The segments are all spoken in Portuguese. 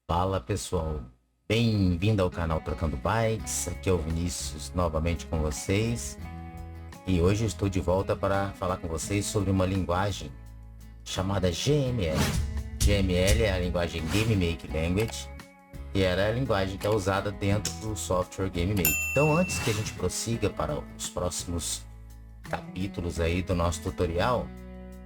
Fala pessoal, bem-vindo ao canal Trocando Bytes, aqui é o Vinícius novamente com vocês e hoje estou de volta para falar com vocês sobre uma linguagem chamada GML. GML é a linguagem Game Make Language e ela é a linguagem que é usada dentro do software Game Make. Então antes que a gente prossiga para os próximos capítulos aí do nosso tutorial,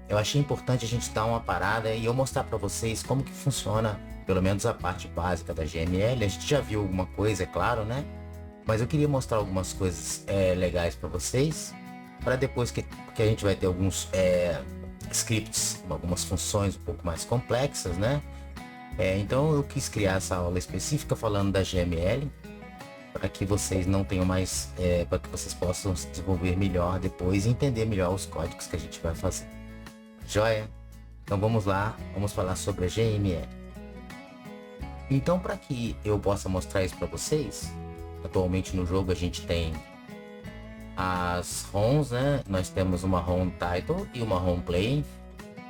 eu achei importante a gente dar uma parada e eu mostrar para vocês como que funciona pelo menos a parte básica da GML. A gente já viu alguma coisa, é claro, né? Mas eu queria mostrar algumas coisas legais para vocês, para depois que a gente vai ter alguns scripts, algumas funções um pouco mais complexas, né? Então eu quis criar essa aula específica falando da GML, para que vocês não tenham mais, para que vocês possam se desenvolver melhor depois e entender melhor os códigos que a gente vai fazer. Joia? Então vamos lá, vamos falar sobre a GML. Então, para que eu possa mostrar isso para vocês, atualmente no jogo a gente tem as ROMs, né? Nós temos uma ROM Title e uma ROM Play,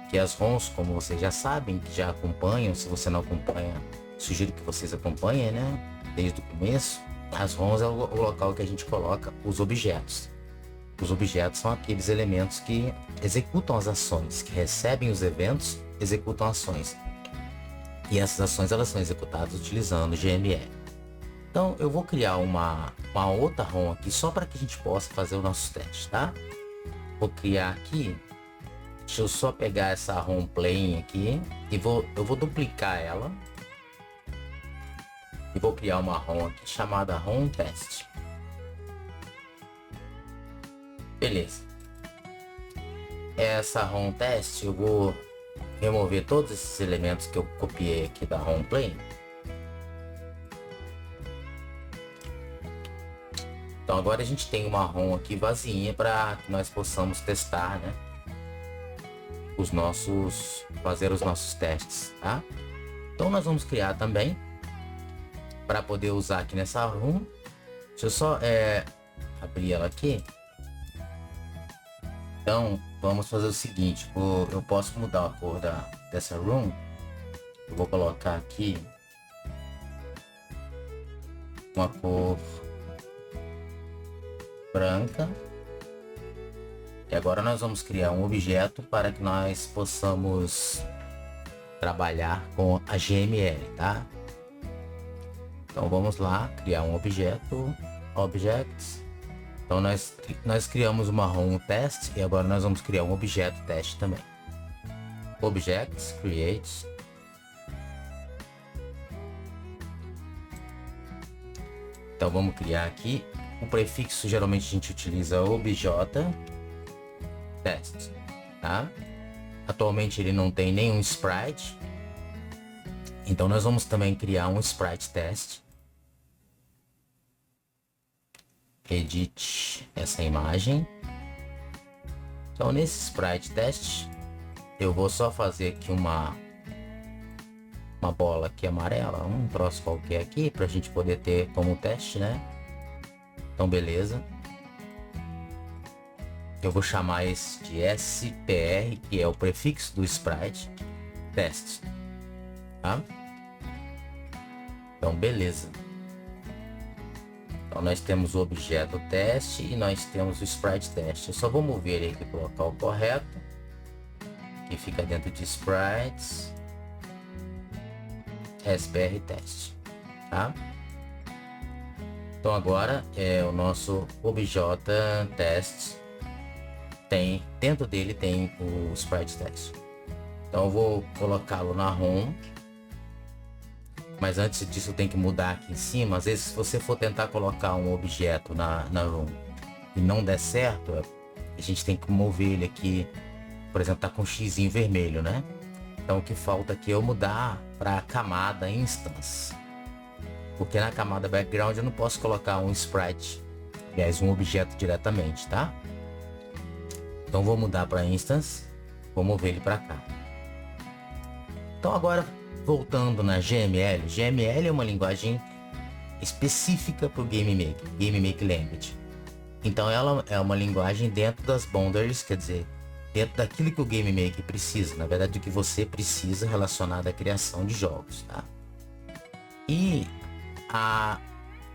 que as ROMs, como vocês já sabem, que já acompanham, se você não acompanha, sugiro que vocês acompanhem, né? Desde o começo. As ROMs é o local que a gente coloca os objetos. Os objetos são aqueles elementos que executam as ações, que recebem os eventos, executam ações. E essas ações elas são executadas utilizando GML. Então eu vou criar uma outra ROM aqui só para que a gente possa fazer os nossos testes, tá? Vou criar aqui, deixa eu só pegar essa ROM plain aqui e eu vou duplicar ela. E vou criar uma ROM aqui chamada ROM test. Beleza. Essa ROM test eu vou remover todos esses elementos que eu copiei aqui da ROM play. Então agora a gente tem uma ROM aqui vazinha para que nós possamos testar, né? Fazer os nossos testes, tá? Então nós vamos criar também para poder usar aqui nessa ROM. Deixa eu só abrir ela aqui. Então vamos fazer o seguinte, eu posso mudar a cor dessa room. Eu vou colocar aqui uma cor branca. E agora nós vamos criar um objeto para que nós possamos trabalhar com a GML, tá? Então vamos lá, criar um objeto, objects. Então nós criamos uma ROM test e agora nós vamos criar um objeto teste também. Objects, create. Então vamos criar aqui. O prefixo geralmente a gente utiliza obj test, tá? Atualmente ele não tem nenhum sprite. Então nós vamos também criar um sprite test. Edit essa imagem. Então nesse sprite test eu vou só fazer aqui uma bola aqui amarela, um troço qualquer aqui para a gente poder ter como teste, né? Então beleza, eu vou chamar esse de SPR, que é o prefixo do sprite test, tá? Então beleza. Então nós temos o objeto teste e nós temos o sprite teste. Eu só vou mover ele aqui para o local correto, que fica dentro de sprites, SPR test, tá? Então agora o nosso objeto test dentro dele tem o sprite test. Então eu vou colocá-lo na ROM. Mas antes disso eu tenho que mudar aqui em cima. Às vezes se você for tentar colocar um objeto na ROM e não der certo, a gente tem que mover ele aqui. Por exemplo, tá com um xizinho vermelho, né? Então o que falta aqui é eu mudar para a camada instance. Porque na camada background eu não posso colocar um sprite, aliás, um objeto diretamente, tá? Então vou mudar para instance, vou mover ele para cá. Então agora voltando na GML, GML é uma linguagem específica para o Game Make Language. Então ela é uma linguagem dentro das boundaries, quer dizer, dentro daquilo que o Game Make precisa, na verdade o que você precisa relacionado à criação de jogos, tá? E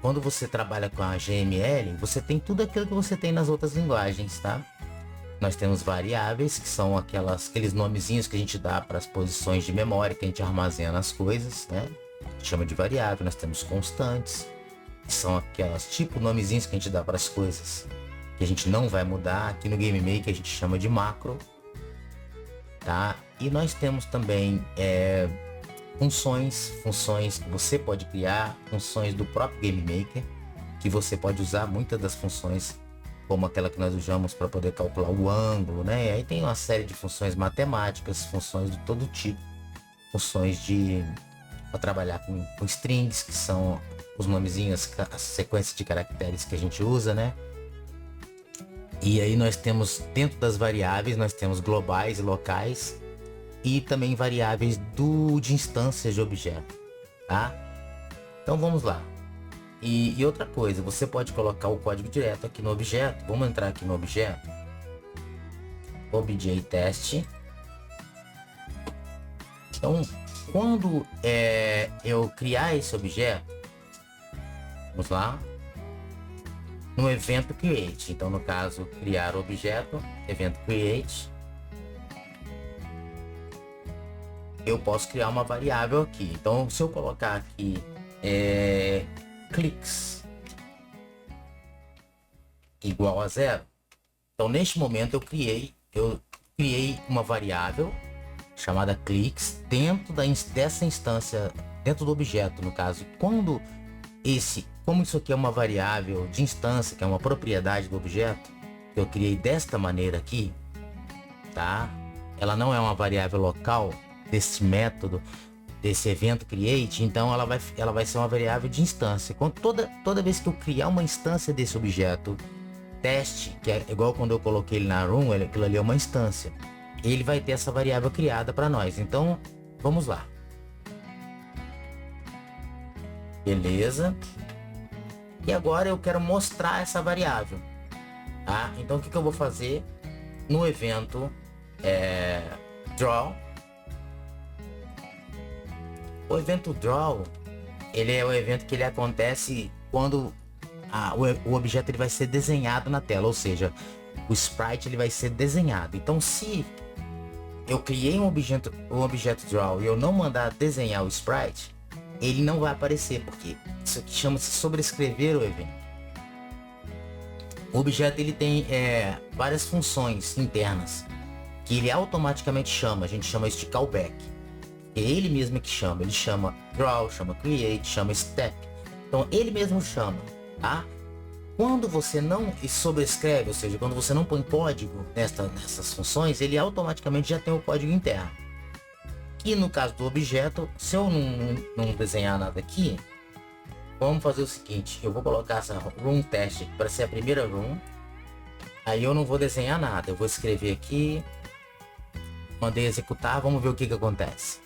quando você trabalha com a HTML, você tem tudo aquilo que você tem nas outras linguagens, tá? Nós temos variáveis, que são aqueles nomezinhos que a gente dá para as posições de memória, que a gente armazena as coisas, né? A gente chama de variável. Nós temos constantes, que são aquelas tipo nomezinhos que a gente dá para as coisas, que a gente não vai mudar. Aqui no GameMaker a gente chama de macro, tá? E nós temos também funções que você pode criar, funções do próprio GameMaker, que você pode usar muitas das funções, como aquela que nós usamos para poder calcular o ângulo, né? E aí tem uma série de funções matemáticas, funções de todo tipo, funções para trabalhar com strings, que são os nomezinhos, as sequências de caracteres que a gente usa, né? E aí nós temos, dentro das variáveis, nós temos globais e locais, e também variáveis de instâncias de objeto, tá? Então vamos lá. E outra coisa, você pode colocar o código direto aqui no objeto. Vamos entrar aqui no objeto, obj test. Então, quando eu criar esse objeto, vamos lá, no evento create. Então, no caso, criar objeto, evento create, eu posso criar uma variável aqui. Então, se eu colocar aqui cliques igual a 0, então neste momento eu criei uma variável chamada cliques dentro dessa instância, dentro do objeto, no caso. Como isso aqui é uma variável de instância, que é uma propriedade do objeto, que eu criei desta maneira aqui, tá? Ela não é uma variável local desse método, desse evento create, então ela vai ser uma variável de instância. Toda vez que eu criar uma instância desse objeto teste, que é igual quando eu coloquei ele na room, aquilo ali é uma instância, ele vai ter essa variável criada para nós. Então vamos lá, beleza? E agora eu quero mostrar essa variável, tá? Então o que eu vou fazer no evento draw? O evento draw, ele é o evento que ele acontece quando o objeto ele vai ser desenhado na tela, ou seja, o sprite ele vai ser desenhado. Então, se eu criei um objeto draw e eu não mandar desenhar o sprite, ele não vai aparecer, porque isso aqui chama-se sobrescrever o evento. O objeto ele tem várias funções internas que ele automaticamente chama. A gente chama isso de callback. É ele mesmo que chama. Ele chama draw, chama create, chama step. Então ele mesmo chama, tá? Quando você não sobrescreve, ou seja, quando você não põe código nessas funções, ele automaticamente já tem o código interno. E no caso do objeto, se eu não desenhar nada aqui, vamos fazer o seguinte: eu vou colocar essa room test para ser a primeira room. Aí eu não vou desenhar nada, eu vou escrever aqui, mandei executar, vamos ver o que acontece.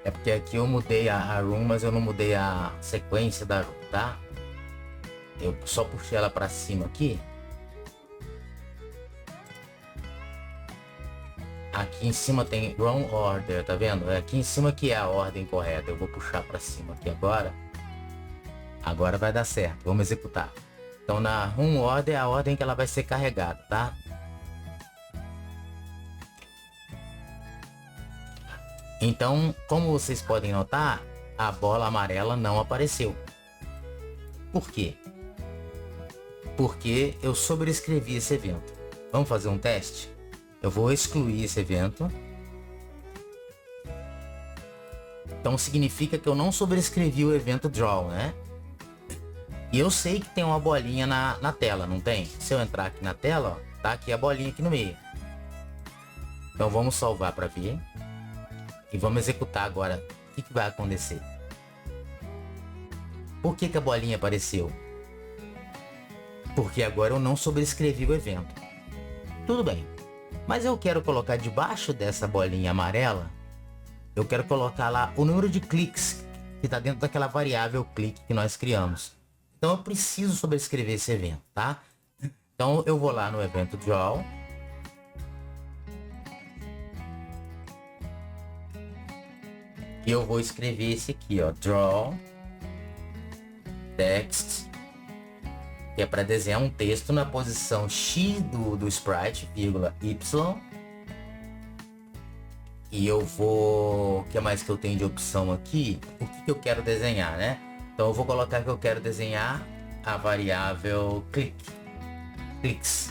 É porque aqui eu mudei a room, mas eu não mudei a sequência da room, tá? Eu só puxei ela para cima aqui. Aqui em cima tem wrong order, tá vendo? Aqui em cima que é a ordem correta. Eu vou puxar para cima aqui agora. Agora vai dar certo. Vamos executar. Então na room order é a ordem que ela vai ser carregada, tá? Então, como vocês podem notar, a bola amarela não apareceu. Por quê? Porque eu sobrescrevi esse evento. Vamos fazer um teste? Eu vou excluir esse evento. Então significa que eu não sobrescrevi o evento draw, né? E eu sei que tem uma bolinha na tela, não tem? Se eu entrar aqui na tela, ó, tá aqui a bolinha aqui no meio. Então vamos salvar para ver. E vamos executar agora. O que vai acontecer? Por que a bolinha apareceu? Porque agora eu não sobrescrevi o evento. Tudo bem. Mas eu quero colocar debaixo dessa bolinha amarela, eu quero colocar lá o número de cliques que está dentro daquela variável clique que nós criamos. Então eu preciso sobrescrever esse evento, tá? Então eu vou lá no evento draw. E eu vou escrever esse aqui, ó, draw text, que é para desenhar um texto na posição X do sprite, vírgula, Y. E eu vou... O que mais que eu tenho de opção aqui? O que eu quero desenhar, né? Então eu vou colocar que eu quero desenhar a variável clicks.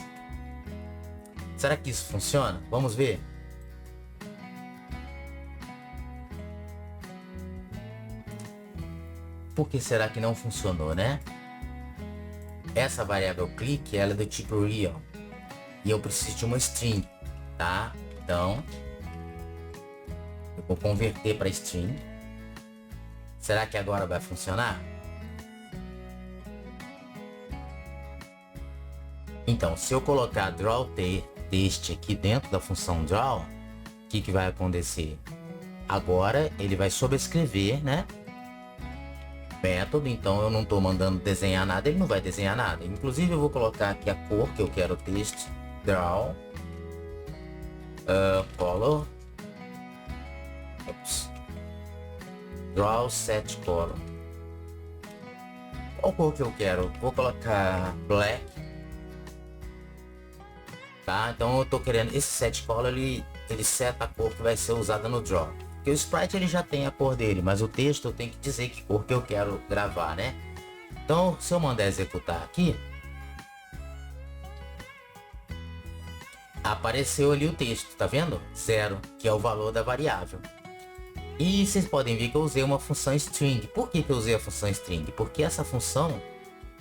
Será que isso funciona? Vamos ver. Por que será que não funcionou, né? Essa variável click, ela é do tipo real. E eu preciso de uma string, tá? Então, eu vou converter para string. Será que agora vai funcionar? Então, se eu colocar draw text aqui dentro da função draw, o que vai acontecer? Agora ele vai sobrescrever, né? Método, então eu não estou mandando desenhar nada, ele não vai desenhar nada. Inclusive eu vou colocar aqui a cor que eu quero, text draw color, draw set color. Qual cor que eu quero? Vou colocar black, tá? Então eu tô querendo esse set color, ele seta a cor que vai ser usada no draw. Porque o sprite ele já tem a cor dele, mas o texto eu tenho que dizer que cor que eu quero gravar, né? Então, se eu mandar executar aqui, apareceu ali o texto, tá vendo? 0, que é o valor da variável. E vocês podem ver que eu usei uma função string. Por que eu usei a função string? Porque essa função,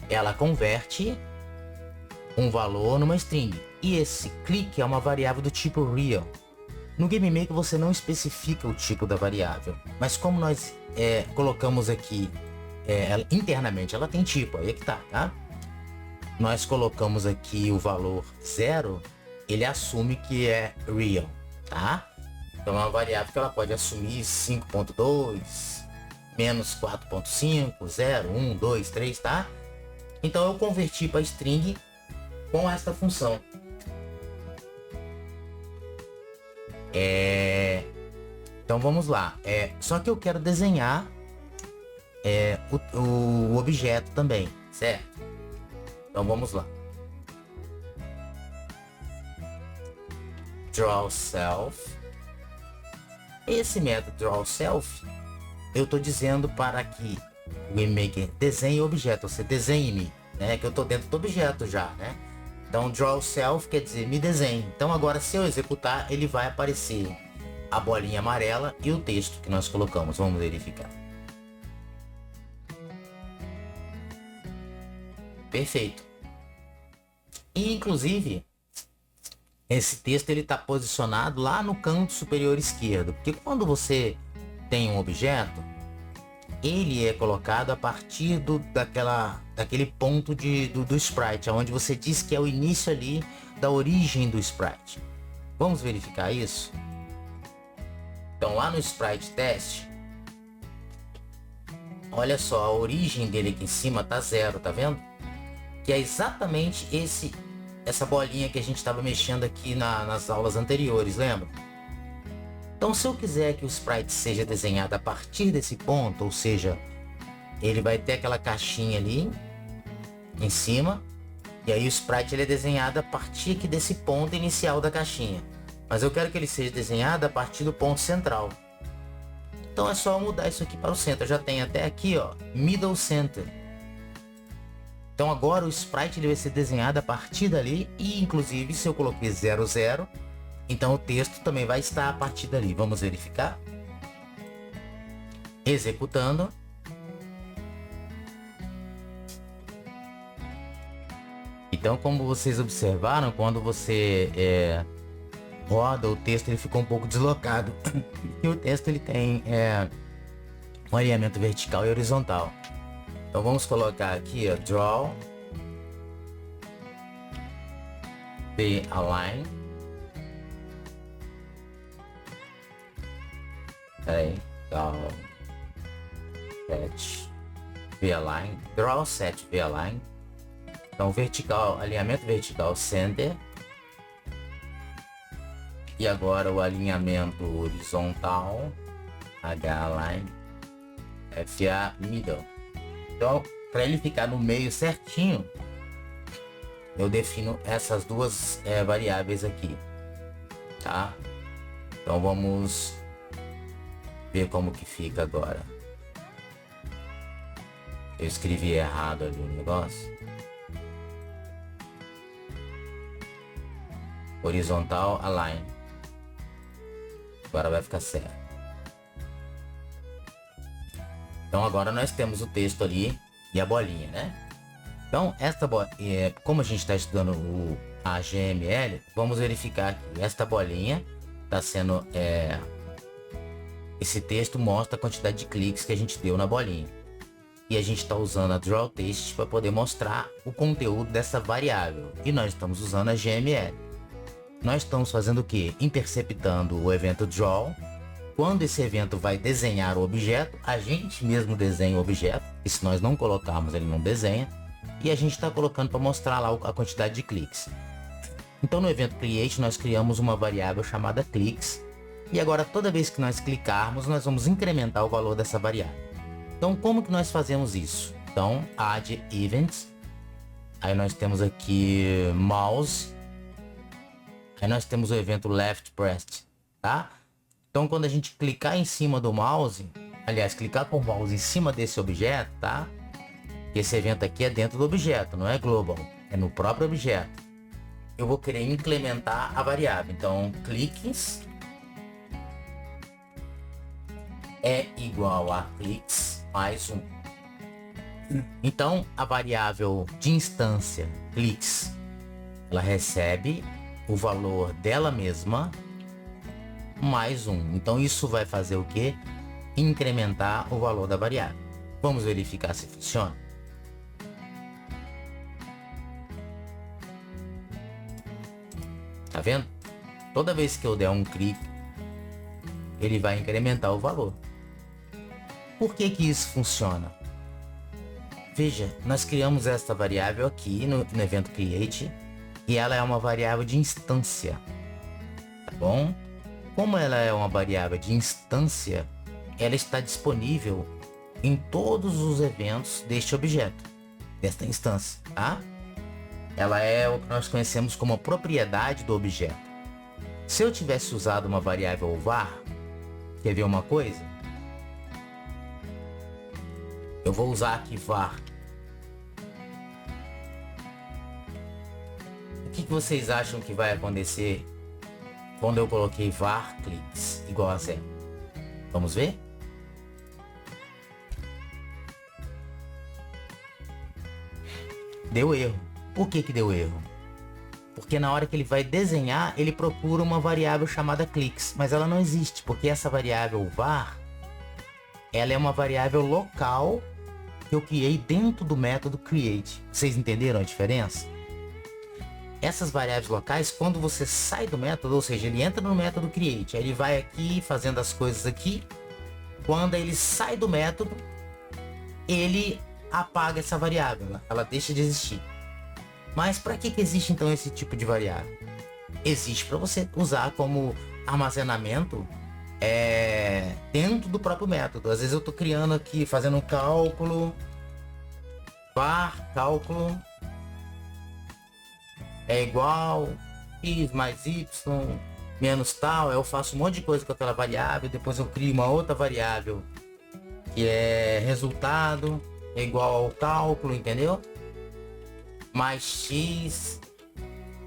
ela converte um valor numa string. E esse click é uma variável do tipo real. No GameMaker você não especifica o tipo da variável, mas como nós colocamos aqui internamente, ela tem tipo, aí é que tá? Nós colocamos aqui o valor 0, ele assume que é real, tá? Então é uma variável que ela pode assumir 5.2, menos 4.5, 0, 1, 2, 3, tá? Então eu converti para string com esta função. Então vamos lá. Só que eu quero desenhar o objeto também, certo? Então vamos lá. Draw self. Esse método draw self, eu estou dizendo para que o GameMaker desenhe o objeto, você desenhe-me, né? Que eu estou dentro do objeto já, né? Então draw self quer dizer me desenhe. Então agora se eu executar, ele vai aparecer a bolinha amarela e o texto que nós colocamos. Vamos verificar. Perfeito. E inclusive esse texto ele está posicionado lá no canto superior esquerdo, porque quando você tem um objeto, ele é colocado a partir daquele ponto do sprite, onde você diz que é o início ali da origem do sprite. Vamos verificar isso? Então lá no sprite test, olha só, a origem dele aqui em cima tá 0, tá vendo? Que é exatamente essa bolinha que a gente estava mexendo aqui nas aulas anteriores, lembra? Então se eu quiser que o sprite seja desenhado a partir desse ponto, ou seja, ele vai ter aquela caixinha ali em cima, e aí o sprite ele é desenhado a partir aqui desse ponto inicial da caixinha. Mas eu quero que ele seja desenhado a partir do ponto central. Então é só mudar isso aqui para o centro. Eu já tenho até aqui, ó, middle center. Então agora o sprite ele vai ser desenhado a partir dali, e inclusive se eu coloquei 00, então o texto também vai estar a partir dali. Vamos verificar. Executando. Então como vocês observaram, quando você roda o texto, ele ficou um pouco deslocado. E o texto ele tem um alinhamento vertical e horizontal. Então vamos colocar aqui, ó, draw the align. Draw set v align. Draw set v align. Então vertical, alinhamento vertical center. E agora o alinhamento horizontal H-line, FA middle. Então, para ele ficar no meio certinho, eu defino essas duas variáveis aqui, tá? Então vamos ver como que fica agora. Eu escrevi errado ali o negócio. Horizontal align. Agora vai ficar certo. Então agora nós temos o texto ali e a bolinha, né? Então como a gente está estudando o HTML, vamos verificar aqui. Esta bolinha está sendo esse texto mostra a quantidade de cliques que a gente deu na bolinha. E a gente está usando a drawText para poder mostrar o conteúdo dessa variável. E nós estamos usando a HTML. Nós estamos fazendo o que? Interceptando o evento draw. Quando esse evento vai desenhar o objeto, a gente mesmo desenha o objeto. E se nós não colocarmos, ele não desenha. E a gente está colocando para mostrar lá a quantidade de cliques. Então no evento create nós criamos uma variável chamada cliques. E agora toda vez que nós clicarmos, nós vamos incrementar o valor dessa variável. Então como que nós fazemos isso? Então add events. Aí nós temos aqui mouse. Aí nós temos o evento left pressed, tá? Então quando a gente clicar em cima do mouse, aliás, clicar com o mouse em cima desse objeto, tá? Esse evento aqui é dentro do objeto, não é global, é no próprio objeto. Eu vou querer incrementar a variável, então cliques é igual a cliques mais 1. Então a variável de instância cliques, ela recebe o valor dela mesma mais 1. Então isso vai fazer o que? Incrementar o valor da variável. Vamos verificar se funciona. Tá vendo? Toda vez que eu der um clique, ele vai incrementar o valor. Por que que isso funciona? Veja, nós criamos esta variável aqui no evento create e ela é uma variável de instância, tá bom? Como ela é uma variável de instância, ela está disponível em todos os eventos deste objeto, desta instância, tá? Ela é o que nós conhecemos como a propriedade do objeto. Se eu tivesse usado uma variável var, quer ver uma coisa? Eu vou usar aqui var. O que vocês acham que vai acontecer quando eu coloquei var cliques igual a 0? Vamos ver? Deu erro. Por que que deu erro? Porque na hora que ele vai desenhar, ele procura uma variável chamada cliques, mas ela não existe, porque essa variável var, ela é uma variável local que eu criei dentro do método create. Vocês entenderam a diferença? Essas variáveis locais, quando você sai do método, ou seja, ele entra no método create, aí ele vai aqui fazendo as coisas aqui. Quando ele sai do método, ele apaga essa variável, ela deixa de existir. Mas para que existe então esse tipo de variável? Existe para você usar como armazenamento dentro do próprio método. Às vezes eu estou criando aqui, fazendo um cálculo, var cálculo é igual x mais y menos tal. Eu faço um monte de coisa com aquela variável, depois eu crio uma outra variável que é resultado é igual ao cálculo, entendeu? Mais x,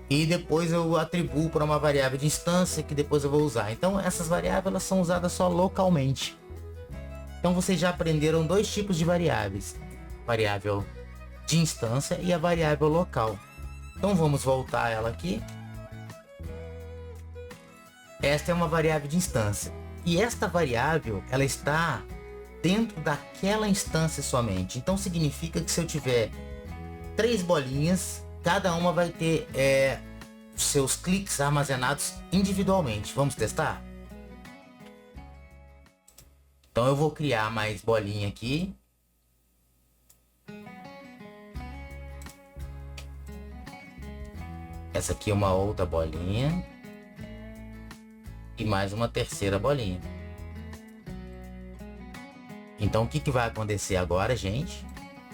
e depois eu atribuo para uma variável de instância que depois eu vou usar. Então essas variáveis elas são usadas só localmente. Então vocês já aprenderam dois tipos de variáveis: variável de instância e a variável local. Então vamos voltar a ela aqui. Esta é uma variável de instância e esta variável ela está dentro daquela instância somente. Então significa que se eu tiver 3 bolinhas, cada uma vai ter seus cliques armazenados individualmente. Vamos testar? Então eu vou criar mais bolinha aqui. Essa aqui é uma outra bolinha. E mais uma terceira bolinha. Então o que que vai acontecer agora, gente?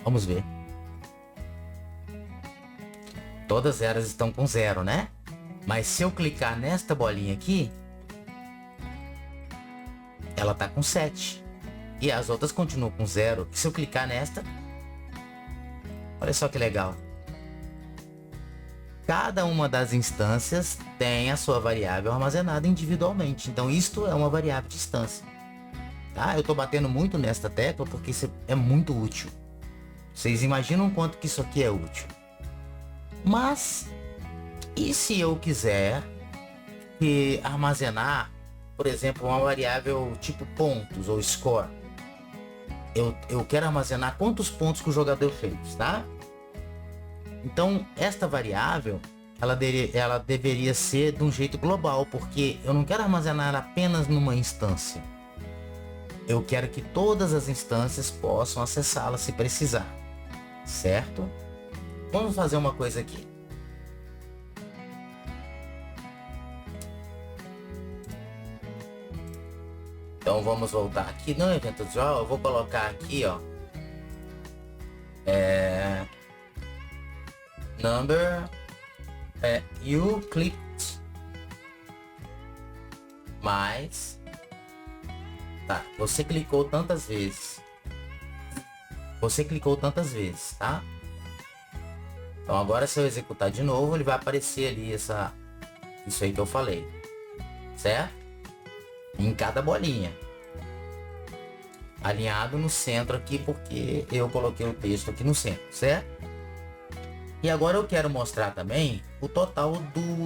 Vamos ver. Todas elas estão com 0, né? Mas se eu clicar nesta bolinha aqui, ela tá com 7. E as outras continuam com 0. Se eu clicar nesta, olha só que legal. Cada uma das instâncias tem a sua variável armazenada individualmente. Então isto é uma variável de instância. Tá? Eu tô batendo muito nesta tecla porque isso é muito útil. Vocês imaginam quanto que isso aqui é útil. Mas, e se eu quiser armazenar, por exemplo, uma variável tipo pontos ou score? Eu quero armazenar quantos pontos que o jogador fez, tá? Então, esta variável, ela deveria ser de um jeito global, porque eu não quero armazenar apenas numa instância. Eu quero que todas as instâncias possam acessá-la se precisar, certo? Vamos fazer uma coisa aqui. Então vamos voltar aqui no evento draw. Eu vou colocar aqui, ó, number you clicked mais, tá? Você clicou tantas vezes. Você clicou tantas vezes, tá? Então agora se eu executar de novo, ele vai aparecer ali isso aí que eu falei, certo? Em cada bolinha, alinhado no centro aqui, porque eu coloquei o texto aqui no centro, certo? E agora eu quero mostrar também o total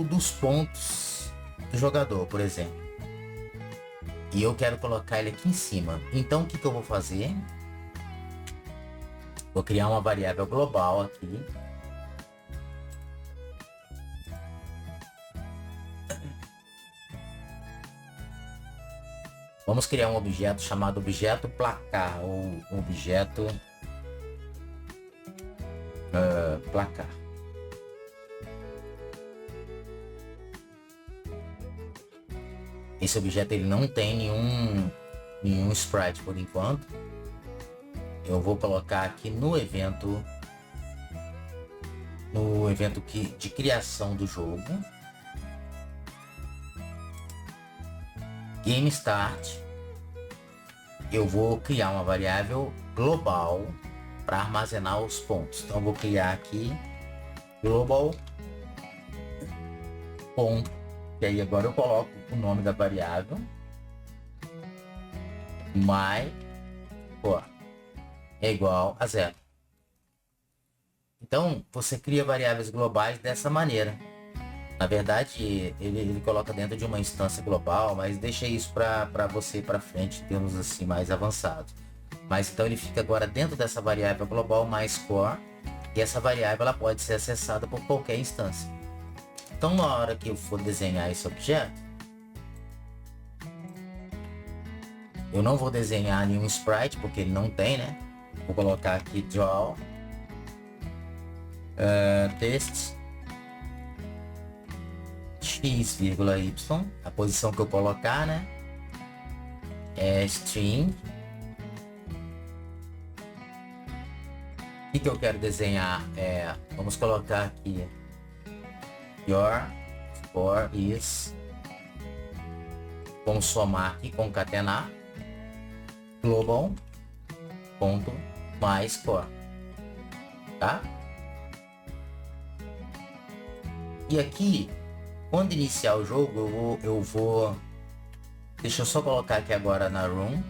dos pontos do jogador, por exemplo. E eu quero colocar ele aqui em cima. Então o que que eu vou fazer? Vou criar uma variável global aqui. Vamos criar um objeto chamado objeto placar ou objeto placar. Esse objeto ele não tem nenhum sprite por enquanto. Eu vou colocar aqui no evento de criação do jogo. Game Start, eu vou criar uma variável global para armazenar os pontos. Então eu vou criar aqui global ponto, e aí agora eu coloco o nome da variável my é igual a 0. Então você cria variáveis globais dessa maneira. Na verdade, ele coloca dentro de uma instância global, mas deixa isso para você para frente, termos assim mais avançados. Mas então ele fica agora dentro dessa variável global mais core, e essa variável ela pode ser acessada por qualquer instância. Então na hora que eu for desenhar esse objeto, eu não vou desenhar nenhum sprite, porque ele não tem, né? Vou colocar aqui draw text x, y, a posição que eu colocar, né? É string. O que eu quero desenhar vamos colocar aqui your score is, vamos somar aqui, concatenar global ponto mais score, tá? E aqui, quando iniciar o jogo, eu vou deixa eu só colocar aqui agora na room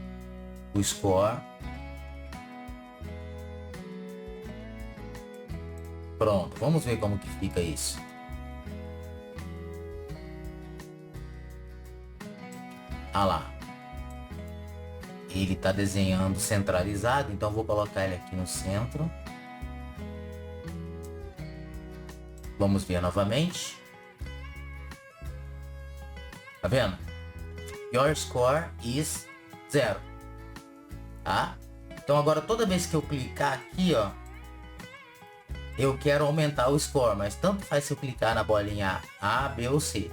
o score. Pronto, vamos ver como que fica isso. Ah lá, ele está desenhando centralizado, então vou colocar ele aqui no centro. Vamos ver novamente. Tá vendo? Your score is 0. Tá? Então agora toda vez que eu clicar aqui, ó, eu quero aumentar o score, mas tanto faz se eu clicar na bolinha A, B ou C,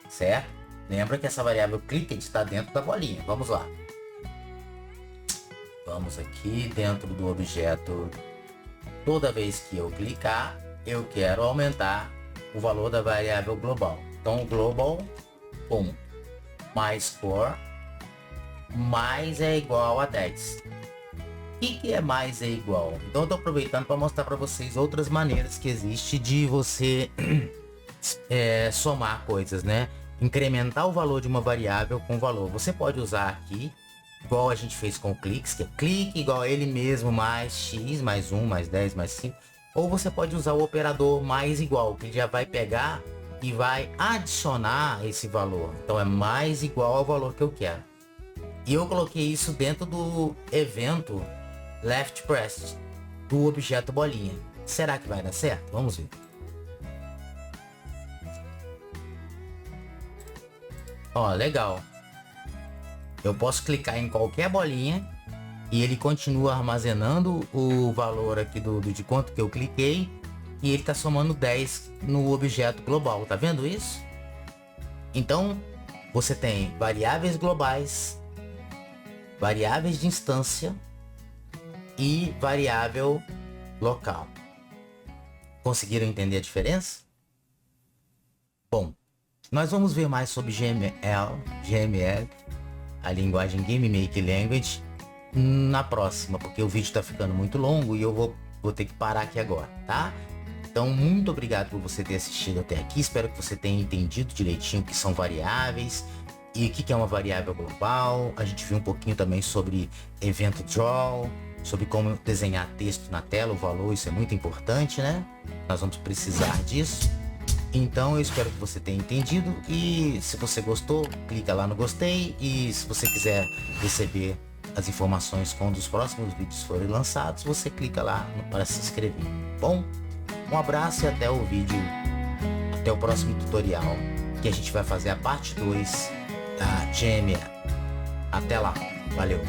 certo? Lembra que essa variável clicked está dentro da bolinha. Vamos lá. Vamos aqui dentro do objeto. Toda vez que eu clicar, eu quero aumentar o valor da variável global. Então, global, mais score, mais é igual a 10. O que é mais é igual? Então, eu estou aproveitando para mostrar para vocês outras maneiras que existe de você somar coisas, né? Incrementar o valor de uma variável com valor. Você pode usar aqui, igual a gente fez com cliques, que é clique igual a ele mesmo mais x, mais 1, mais 10, mais 5. Ou você pode usar o operador mais igual, que já vai pegar e vai adicionar esse valor. Então é mais igual ao valor que eu quero. E eu coloquei isso dentro do evento left pressed do objeto bolinha. Será que vai dar certo? Vamos ver. Ó, legal. Eu posso clicar em qualquer bolinha e ele continua armazenando o valor aqui de quanto que eu cliquei, e ele está somando 10 no objeto global. Tá vendo isso? Então, você tem variáveis globais, variáveis de instância e variável local. Conseguiram entender a diferença? Bom, nós vamos ver mais sobre GML, a linguagem Game Maker Language, na próxima, porque o vídeo está ficando muito longo e eu vou ter que parar aqui agora, tá? Então, muito obrigado por você ter assistido até aqui. Espero que você tenha entendido direitinho o que são variáveis e o que é uma variável global. A gente viu um pouquinho também sobre evento draw, sobre como desenhar texto na tela, o valor, isso é muito importante, né? Nós vamos precisar disso. Então eu espero que você tenha entendido, e se você gostou, clica lá no gostei, e se você quiser receber as informações quando os próximos vídeos forem lançados, você clica lá para se inscrever. Bom, um abraço e até o próximo tutorial, que a gente vai fazer a parte 2 da GML. Até lá, valeu!